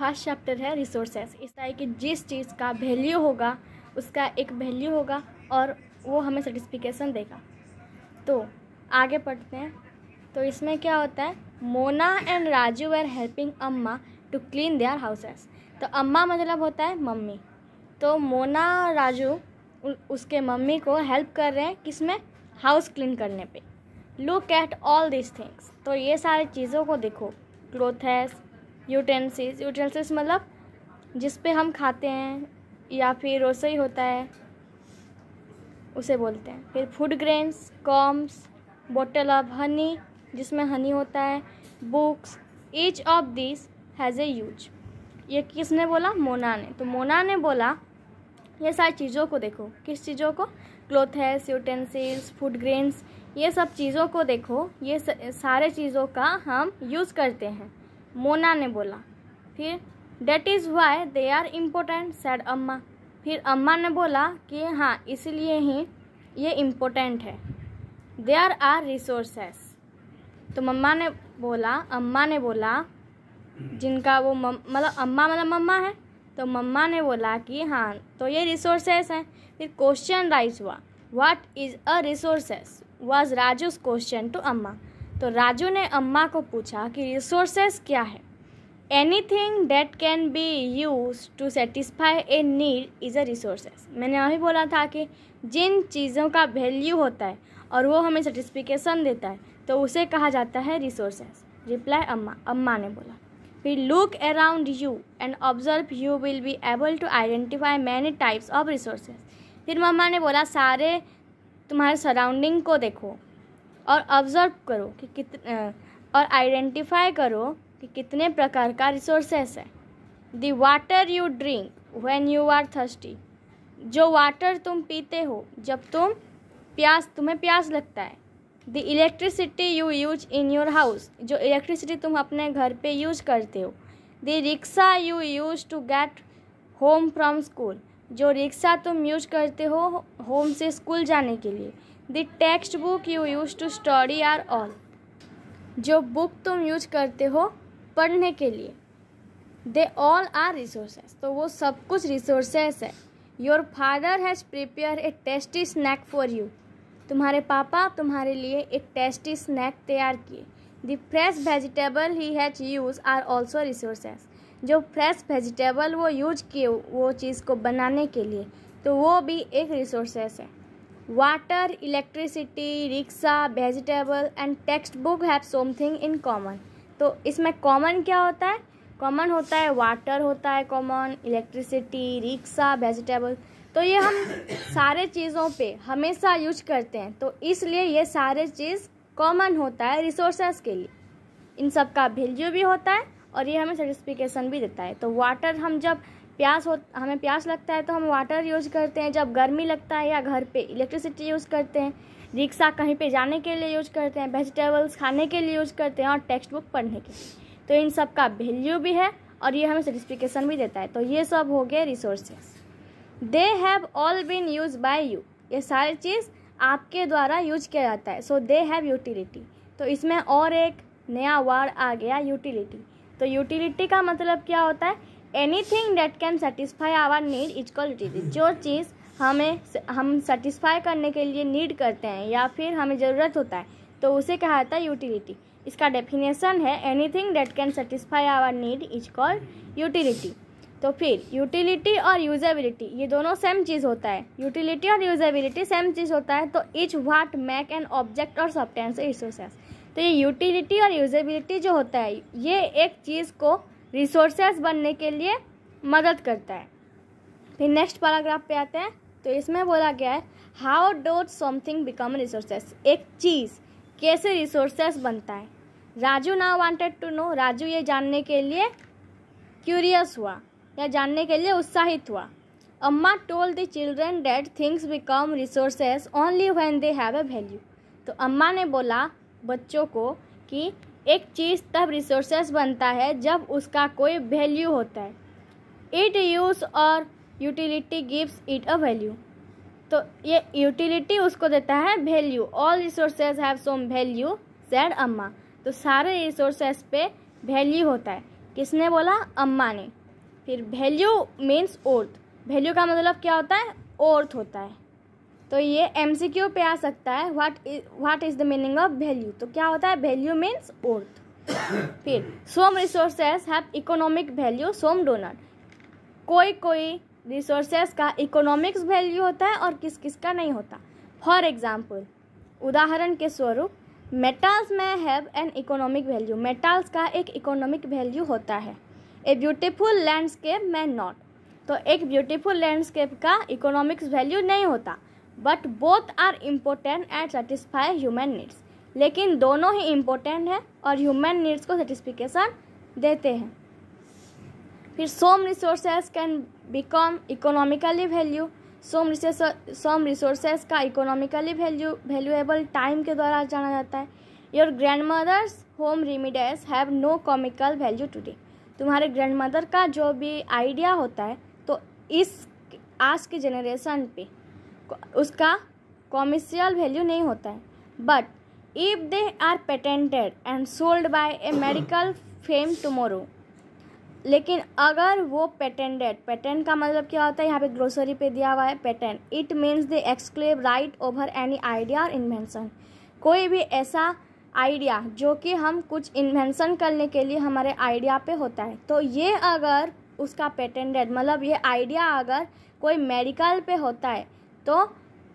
First chapter है resources. इस तरह की जिस चीज़ का वैल्यू होगा उसका एक वैल्यू होगा और वो हमें सर्टिफिकेशन देगा। तो आगे पढ़ते हैं। तो इसमें क्या होता है, Mona and Raju were helping अम्मा टू क्लीन देयर हाउसेस। तो अम्मा मतलब होता है मम्मी। तो मोना राजू उसके मम्मी को हेल्प कर रहे हैं किसमें, हाउस क्लीन करने पे। Look at all this things. तो ये सारी चीज़ों को देखो, क्लोथेस, यूटेंसिल्स मतलब जिस पे हम खाते हैं या फिर रसोई होता है उसे बोलते हैं। फिर food grains, combs, bottle of honey जिसमें हनी होता है, books, each of this has a use. ये किसने बोला, मोना ने। तो मोना ने बोला ये सारी चीज़ों को देखो, किस चीज़ों को, क्लोथेस, यूटेंसिल्स, फूड ग्रेन्स, ये सब चीज़ों को देखो, ये सारे चीज़ों का हम यूज़ करते हैं, मोना ने बोला। फिर that is why they are important said Amma. फिर अम्मा ने बोला कि हाँ इसलिए ही ये इम्पोर्टेंट है। There are resources. तो अम्मा ने बोला जिनका वो मतलब अम्मा मतलब मम्मा है, तो मम्मा ने बोला कि हाँ तो ये रिसोर्सेस हैं। फिर क्वेश्चन राइज हुआ, what is a resources was Raju's question to Amma. तो राजू ने अम्मा को पूछा कि रिसोर्सेस क्या है। Anything that can be use to satisfy a need is a resources. मैंने अभी बोला था कि जिन चीज़ों का वैल्यू होता है और वो हमें सर्टिफिकेशन देता है तो उसे कहा जाता है रिसोर्सेस। रिप्लाई अम्मा ने बोला। फिर look around you and observe, you will be able to identify many types of resources. फिर मम्मा ने बोला सारे तुम्हारे सराउंडिंग को देखो और ऑब्जर्व करो कि और आइडेंटिफाई करो कि कितने प्रकार का रिसोर्सेस है। The water you drink when you are thirsty. जो वाटर तुम पीते हो जब तुम्हें प्यास लगता है। The electricity you use in your house. जो इलेक्ट्रिसिटी तुम अपने घर पे यूज करते हो। The rickshaw you use to get home from school. जो रिक्शा तुम यूज करते हो होम से स्कूल जाने के लिए। The text book you use to study are all. जो बुक तुम यूज करते हो पढ़ने के लिए। They all are resources. तो वो सब कुछ रिसोर्सेस है। Your father has prepare a tasty snack for you. तुम्हारे पापा तुम्हारे लिए एक टेस्टी स्नैक तैयार किए। The fresh vegetable he has use are also resources. जो फ्रेश वेजिटेबल वो यूज किए वो चीज़ को बनाने के लिए तो वो भी एक रिसोर्सेस है। Water, electricity, rickshaw, vegetable and text book have something in common. तो इसमें कॉमन क्या होता है, कॉमन होता है वाटर होता है कॉमन, इलेक्ट्रिसिटी, रिक्शा, वेजिटेबल। तो ये हम सारे चीज़ों पे हमेशा यूज करते हैं तो इसलिए ये सारे चीज़ कॉमन होता है रिसोर्सेस के लिए। इन सब का वैल्यू भी होता है और ये हमें सर्टिफिकेशन भी देता है। तो वाटर हम जब हमें प्यास लगता है तो हम वाटर यूज करते हैं। जब गर्मी लगता है या घर पे इलेक्ट्रिसिटी यूज़ करते हैं। रिक्शा कहीं पे जाने के लिए यूज करते हैं। वेजिटेबल्स खाने के लिए यूज करते हैं और टेक्स्ट बुक पढ़ने के लिए। तो इन सब का वैल्यू भी है और ये हमें सर्टिफिकेशन भी देता है। तो ये सब हो गए resources. They have all been use by you. ये सारी चीज़ आपके द्वारा यूज किया जाता है। So they have utility. तो इसमें और एक नया वर्ड आ गया यूटिलिटी। तो यूटिलिटी का मतलब क्या होता है, anything that can satisfy our need is called utility. जो चीज़ हम सेटिस्फाई करने के लिए नीड करते हैं या फिर हमें ज़रूरत होता है तो उसे कहा जाता है यूटिलिटी। इसका डेफिनेशन है anything that can satisfy our need is called utility. तो फिर यूटिलिटी और यूजेबिलिटी ये दोनों सेम चीज़ होता है। यूटिलिटी और यूजेबिलिटी सेम चीज़ होता है। तो etch what make an object और सब्सटेंस रिसोर्सेस। तो ये यूटिलिटी और यूजेबिलिटी जो होता है ये एक चीज़ को रिसोर्सेस बनने के लिए मदद करता है। फिर नेक्स्ट पैराग्राफ पे आते हैं। तो इसमें बोला गया है how does something become resources. एक चीज़ कैसे रिसोर्सेस बनता है। Raju now wanted to know. Raju ये जानने के लिए क्यूरियस हुआ या जानने के लिए उत्साहित हुआ। अम्मा told the children that things become resources only when they have a value. तो अम्मा ने बोला बच्चों को कि एक चीज़ तब रिसोर्सेस बनता है जब उसका कोई वैल्यू होता है। इट यूज और utility gives it a value. तो ये यूटिलिटी उसको देता है value. All resources have some value said Amma. तो सारे रिसोर्सेज पे वैल्यू होता है। किसने बोला? अम्मा ने। फिर वैल्यू मीन्स अर्थ, वैल्यू का मतलब क्या होता है? अर्थ होता है। तो ये MCQ पे आ सकता है, what is the meaning of value? तो क्या होता है? वैल्यू मीन्स अर्थ। फिर some resources have economic value, some do not. कोई रिसोर्सेज का इकोनॉमिक्स वैल्यू होता है और किस का नहीं होता। फॉर एग्जाम्पल, उदाहरण के स्वरूप, metals may have an economic value, metals का एक इकोनॉमिक वैल्यू होता है। A beautiful landscape may not, तो एक ब्यूटीफुल लैंडस्केप का इकोनॉमिक्स वैल्यू नहीं होता। But both are important and satisfy human needs, लेकिन दोनों ही इम्पोर्टेंट है और ह्यूमन नीड्स को सेटिस्फिकेशन देते हैं। फिर some resources can become economically value, some resources का इकोनॉमिकली वैल्यूएबल टाइम के द्वारा जाना जाता है। Your grandmother's home remedies have no comical value today, तुम्हारे ग्रैंड मदर का जो भी आइडिया होता है तो इस आज के जनरेशन पे उसका कॉमर्शियल वैल्यू नहीं होता है। But if they are patented and sold by a medical firm tomorrow, लेकिन अगर वो पेटेंटेड, पेटेंट का मतलब क्या होता है? यहाँ पे ग्रोसरी पे दिया हुआ है patent, it means the exclusive right over any idea और इन्वेंशन। कोई भी ऐसा आइडिया जो कि हम कुछ इन्वेंशन करने के लिए हमारे आइडिया पे होता है, तो ये अगर उसका पेटेंटेड मतलब ये आइडिया अगर कोई मेडिकल पे होता है तो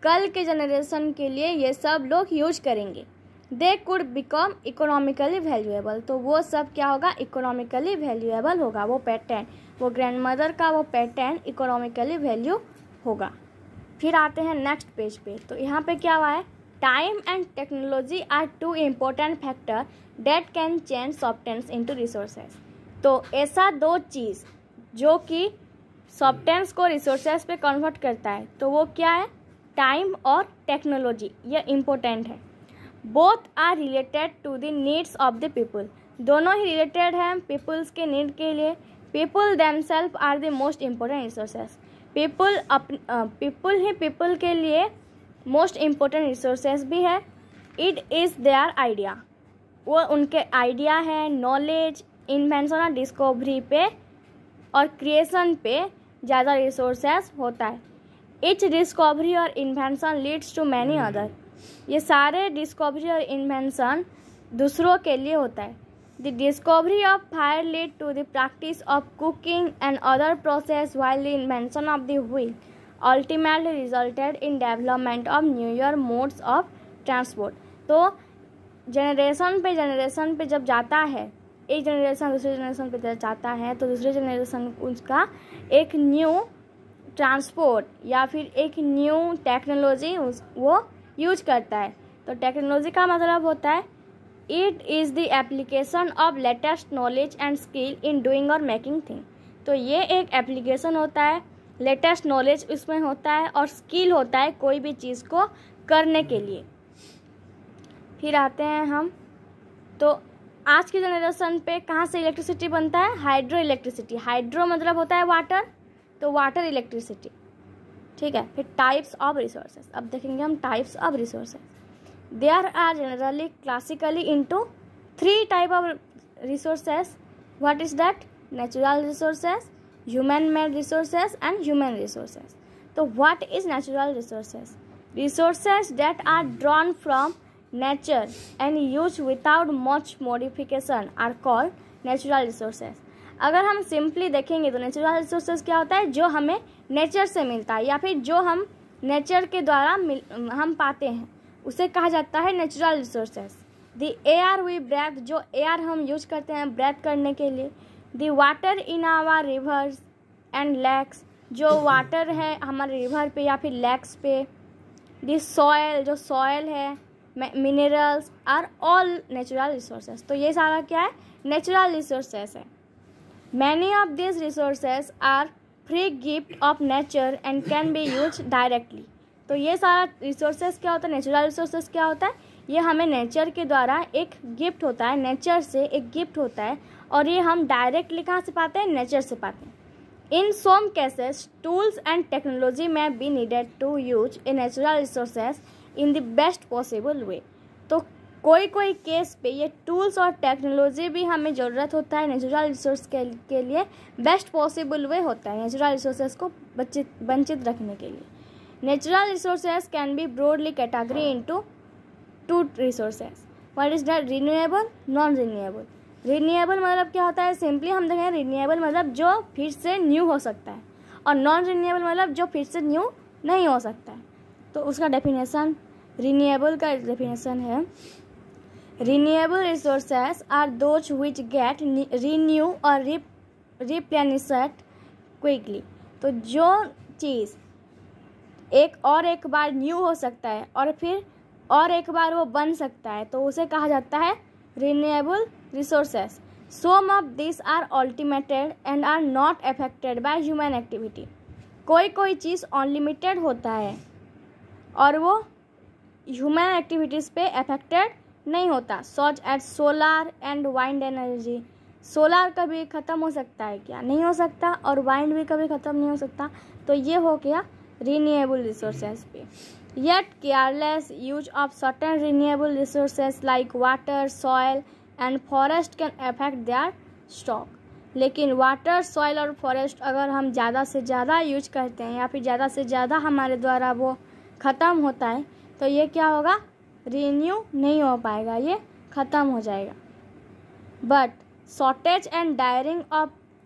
कल के जनरेशन के लिए ये सब लोग यूज करेंगे। They could become economically valuable, तो वो सब क्या होगा? इकोनॉमिकली वैल्यूएबल होगा। वो पेटेंट, वो ग्रैंड मदर का वो पेटेंट इकोनॉमिकली वैल्यू होगा। फिर आते हैं नेक्स्ट पेज पे, तो यहाँ पे क्या हुआ है? Time and technology are two important factor that can change substance into resources. तो ऐसा दो चीज़ जो कि सब्सटेंस को रिसोर्सेज पे कन्वर्ट करता है, तो वो क्या है? टाइम और टेक्नोलॉजी, ये इम्पोर्टेंट है। Both are related to the needs of the people, दोनों ही रिलेटेड हैं पीपल्स के नीड के लिए। People themselves are the most important resources, people ही पीपल के लिए मोस्ट इम्पोर्टेंट रिसोर्सेज भी है। इट इज़ देयर आइडिया, वो उनके आइडिया है। नॉलेज, इन्वेंशन और डिस्कवरी पे और क्रिएशन पे ज़्यादा रिसोर्सेज होता है। इच डिस्कवरी और invention leads to many other, ये सारे डिस्कवरी और इन्वेंशन दूसरों के लिए होता है। The discovery of fire lead to the practice of cooking and other process, while the invention of the wheel ultimately resulted in development of newer modes of transport. तो generation पे जब जाता है, एक जनरेशन दूसरे जनरेशन पे जाता है, तो दूसरे जनरेशन उसका एक न्यू ट्रांसपोर्ट या फिर एक न्यू टेक्नोलॉजी वो यूज करता है। तो टेक्नोलॉजी का मतलब होता है it is the application of latest knowledge and skill in doing और मेकिंग थिंग। तो ये एक एप्लीकेशन होता है, लेटेस्ट नॉलेज उसमें होता है और स्किल होता है कोई भी चीज़ को करने के लिए। फिर आते हैं हम, तो आज की जनरेशन पे कहाँ से इलेक्ट्रिसिटी बनता है? Hydro electricity. हाइड्रो मतलब होता है वाटर, तो वाटर इलेक्ट्रिसिटी, ठीक है। फिर टाइप्स ऑफ रिसोर्सेज, अब देखेंगे हम types of resources. There are generally classically into 3 type of resources. What is that? Natural resources, human made resources and human resources. तो what is natural resources? Resources that are drawn from nature and used without much modification are called natural resources। अगर हम simply देखेंगे तो natural resources क्या होता है? जो हमें नेचर से मिलता है या फिर जो हम नेचर के द्वारा हम पाते हैं, उसे कहा जाता है natural resources. The air we breathe, जो एयर हम यूज करते हैं ब्रेथ करने के लिए। The water in our rivers and lakes, जो वाटर है हमारे रिवर पे या फिर लेक्स पे। द सॉयल, जो सॉयल है। Minerals are all natural resources. तो ये सारा क्या है? नेचुरल रिसोर्सेज है। Many of this resources are free gift of nature and can be use directly. तो ये सारा रिसोर्सेज क्या होता है? नेचुरल रिसोर्सेज क्या होता है? ये हमें नेचर के द्वारा एक गिफ्ट होता है, नेचर से एक गिफ्ट होता है और ये हम डायरेक्टली कहाँ से पाते हैं? नेचर से पाते हैं। In some cases tools and technology may be needed to use a natural resources in the best possible way. तो कोई कोई केस पे ये टूल्स और टेक्नोलॉजी भी हमें ज़रूरत होता है नेचुरल रिसोर्स के लिए। बेस्ट पॉसिबल वे होता है नेचुरल रिसोर्सेज को वंचित रखने के लिए। Natural resources can be broadly category into two resources. What is that? Renewable, non renewable. Renewable मतलब क्या होता है? सिंपली हम देखें, रिन्यूएबल मतलब जो फिर से न्यू हो सकता है, और नॉन रिन्यूएबल मतलब जो फिर से न्यू नहीं हो सकता है। तो उसका डेफिनेशन, रिन्यूएबल का डेफिनेशन है, renewable resources are those which get renew और रिप्लेनिश्ड क्विकली। तो जो चीज़ एक बार न्यू हो सकता है और फिर और एक बार वो बन सकता है, तो उसे कहा जाता है renewable resources. Some of this are unlimited and are not affected by human activity. कोई कोई चीज़ अनलिमिटेड होता है और वो ह्यूमन एक्टिविटीज़ पे अफेक्टेड नहीं होता, such as solar and wind energy. Solar कभी ख़त्म हो सकता है क्या? नहीं हो सकता, और वाइंड भी कभी ख़त्म नहीं हो सकता। तो ये हो गया रिन्यूएबल रिसोर्सेज पे। Yet careless use of certain renewable resources like water, soil and forest can affect their stock. लेकिन वाटर, सॉइल और फॉरेस्ट अगर हम ज़्यादा से ज़्यादा यूज करते हैं या फिर ज़्यादा से ज़्यादा हमारे द्वारा वो ख़त्म होता है, तो ये क्या होगा? रिन्यू नहीं हो पाएगा, ये ख़त्म हो जाएगा। But shortage and daring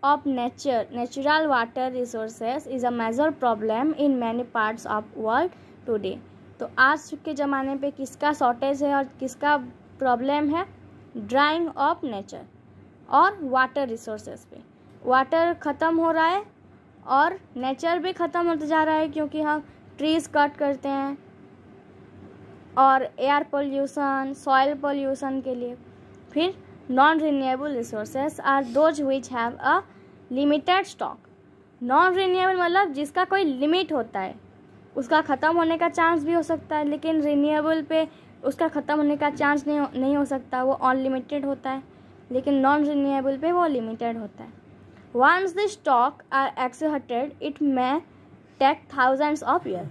of natural water resources is a major problem in many parts of world today. तो आज के ज़माने पे किसका शॉर्टेज है और किसका प्रॉब्लम है? ड्राइंग ऑफ नेचर और वाटर रिसोर्सेज पे। वाटर ख़त्म हो रहा है और नेचर भी ख़त्म होता जा रहा है, क्योंकि हम ट्रीज़ कट करते हैं और एयर पोल्यूशन, सॉइल पोल्यूशन के लिए। फिर non renewable resources are those which have a limited stock. Non renewable मतलब जिसका कोई लिमिट होता है, उसका ख़त्म होने का चांस भी हो सकता है, लेकिन रिन्यूएबल पे उसका ख़त्म होने का चांस नहीं हो सकता, वो अनलिमिटेड होता है। लेकिन नॉन रिन्यूएबल पे वो लिमिटेड होता है। Once the stock are exhausted it may take thousands of year.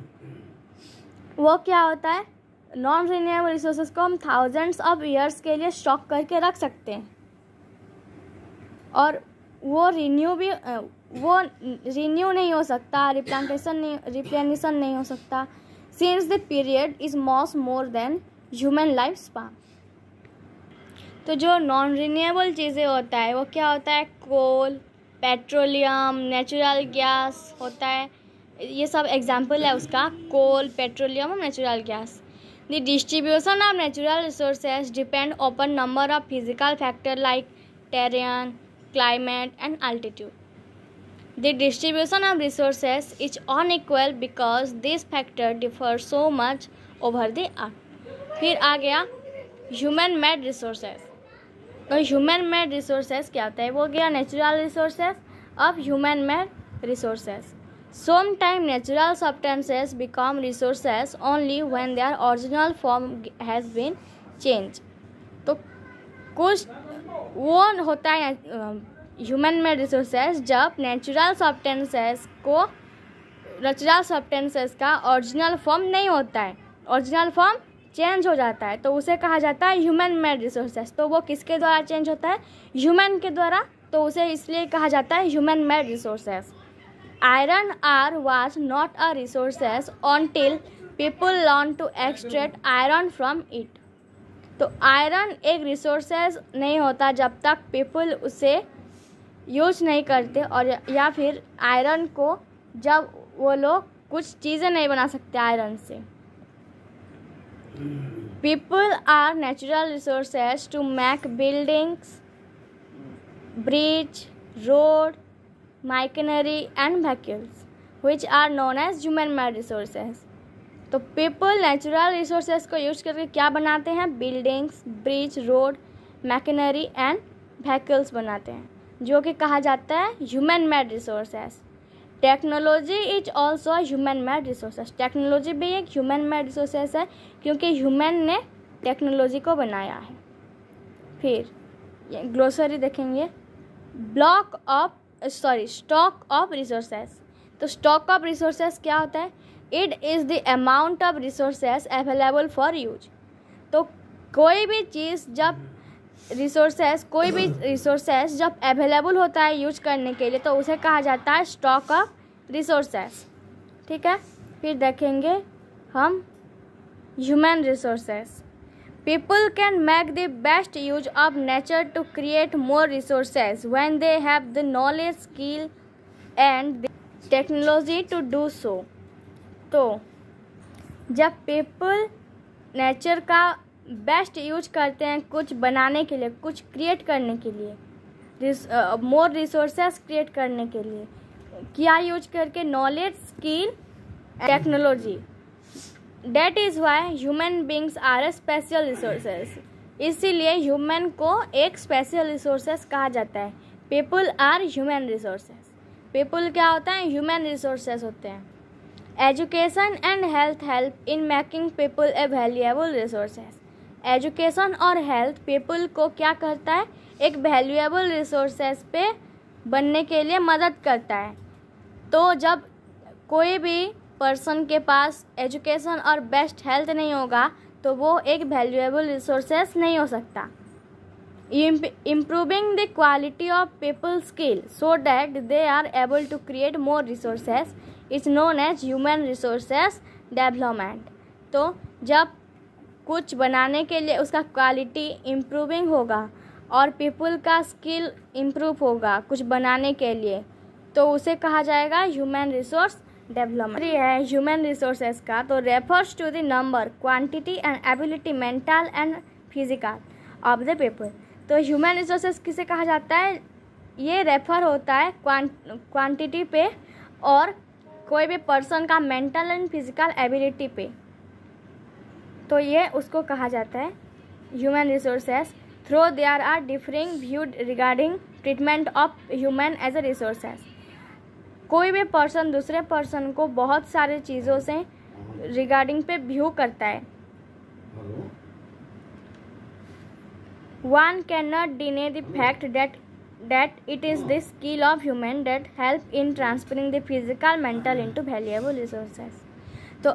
वो क्या होता है? नॉन रिन्यूएबल रिसोर्सेज को हम थाउजेंड्स ऑफ ईयर्स के लिए स्टॉक करके रख सकते हैं, और वो रिन्यू नहीं हो सकता, रिप्लेनिशन नहीं हो सकता, since the period is much more than human life span. तो जो नॉन रिन्यूएबल चीज़ें होता है वो क्या होता है? कोल, पेट्रोलियम, नेचुरल गैस होता है। ये सब एग्जाम्पल है उसका, कोल, पेट्रोलियम और natural gas. The distribution of natural resources depend upon number of physical factor like terrain, climate and altitude. The distribution of resources is unequal because this factor differs so much over the earth. फिर आ गया human made resources. तो human made resources क्या होता है? वो गया natural resources of human made resources. Sometimes natural substances become resources only when their original form has been changed. तो कुछ वो होता है ह्यूमन मेड रिसोर्सेज जब नेचुरल सब्सटेंसेस का ओरिजिनल फॉर्म नहीं होता है, ओरिजिनल फॉर्म चेंज हो जाता है, तो उसे कहा जाता है ह्यूमन मेड रिसोर्सेज। तो वो किसके द्वारा चेंज होता है? ह्यूमन के द्वारा, तो उसे इसलिए कहा जाता है human made resources. Iron ore was not a resources until people learned to extract iron from it. तो आयरन एक रिसोर्सेज नहीं होता जब तक पीपल उसे यूज नहीं करते, और या फिर आयरन को जब वो लोग कुछ चीज़ें नहीं बना सकते आयरन से। People are natural resources to make buildings, bridge, road, machinery and vehicles which are known as human made resources. तो पीपल नेचुरल रिसोर्सेज को यूज करके क्या बनाते हैं? Buildings, bridge, road, machinery and vehicles बनाते हैं, जो कि कहा जाता है human made resources. Technology is also human made resources. Technology भी एक ह्यूमन मेड रिसोर्सेज है, क्योंकि ह्यूमन ने टेक्नोलॉजी को बनाया है। फिर ग्लोसरी देखेंगे, स्टॉक ऑफ रिसोर्सेज। तो स्टॉक ऑफ रिसोर्सेज क्या होता है? It is the amount of resources available for use. तो कोई भी रिसोर्सेस जब अवेलेबल होता है यूज करने के लिए तो उसे कहा जाता है स्टॉक ऑफ रिसोर्सेस। ठीक है, फिर देखेंगे हम human resources. People can make the best use of nature to create more resources when they have the knowledge, skill and technology to do so. तो जब पीपल नेचर का बेस्ट यूज करते हैं कुछ बनाने के लिए, कुछ क्रिएट करने के लिए, मोर रिसोर्सेस क्रिएट करने के लिए, क्या यूज करके? Knowledge, skill, technology. That is why human beings are special resources। इसीलिए ह्यूमन को एक स्पेशल रिसोर्सेस कहा जाता है। People are human resources. People क्या होता है? ह्यूमन रिसोर्सेस होते हैं। Education and help in making people a valuable resources. Education और हेल्थ पीपल को क्या करता है? एक वैल्यूएबल रिसोर्सेस पे बनने के लिए मदद करता है। तो जब कोई भी पर्सन के पास एजुकेशन और बेस्ट हेल्थ नहीं होगा तो वो एक वैल्यूएबल रिसोर्सेस नहीं हो सकता। Improving the quality of people skill so that they are able to create more resources is known as human resources development. तो जब कुछ बनाने के लिए उसका क्वालिटी इम्प्रूविंग होगा और पीपल का स्किल इम्प्रूव होगा कुछ बनाने के लिए तो उसे कहा जाएगा ह्यूमन रिसोर्स डेवलपमेंट। है ह्यूमन रिसोर्सेस का तो refers to the number, quantity and ability mental and physical of the people. तो ह्यूमन रिसोर्सेस किसे कहा जाता है? ये रेफर होता है क्वांटिटी पे और कोई भी पर्सन का मेंटल एंड फिजिकल एबिलिटी पे, तो ये उसको कहा जाता है human resources. Through there are differing viewed regarding treatment of human as a resources. कोई भी पर्सन दूसरे पर्सन को बहुत सारे चीज़ों से रिगार्डिंग पे व्यू करता है। One can not deny the fact that it is the skill of human that help in transferring the physical mental into valuable resources. तो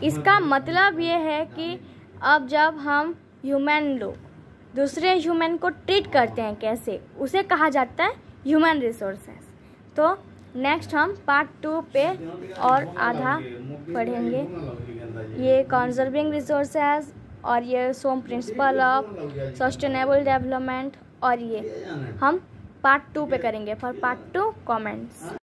इसका मतलब ये है कि अब जब हम ह्यूमन लोग दूसरे ह्यूमन को ट्रीट करते हैं कैसे, उसे कहा जाता है ह्यूमन रिसोर्सेस। तो नेक्स्ट हम पार्ट 2 पे और आधा पढ़ेंगे, ये कंजर्विंग रिसोर्सेज और ये सोम प्रिंसिपल ऑफ सस्टेनेबल डेवलपमेंट, और ये हम पार्ट 2 पे करेंगे। For part 2 comments.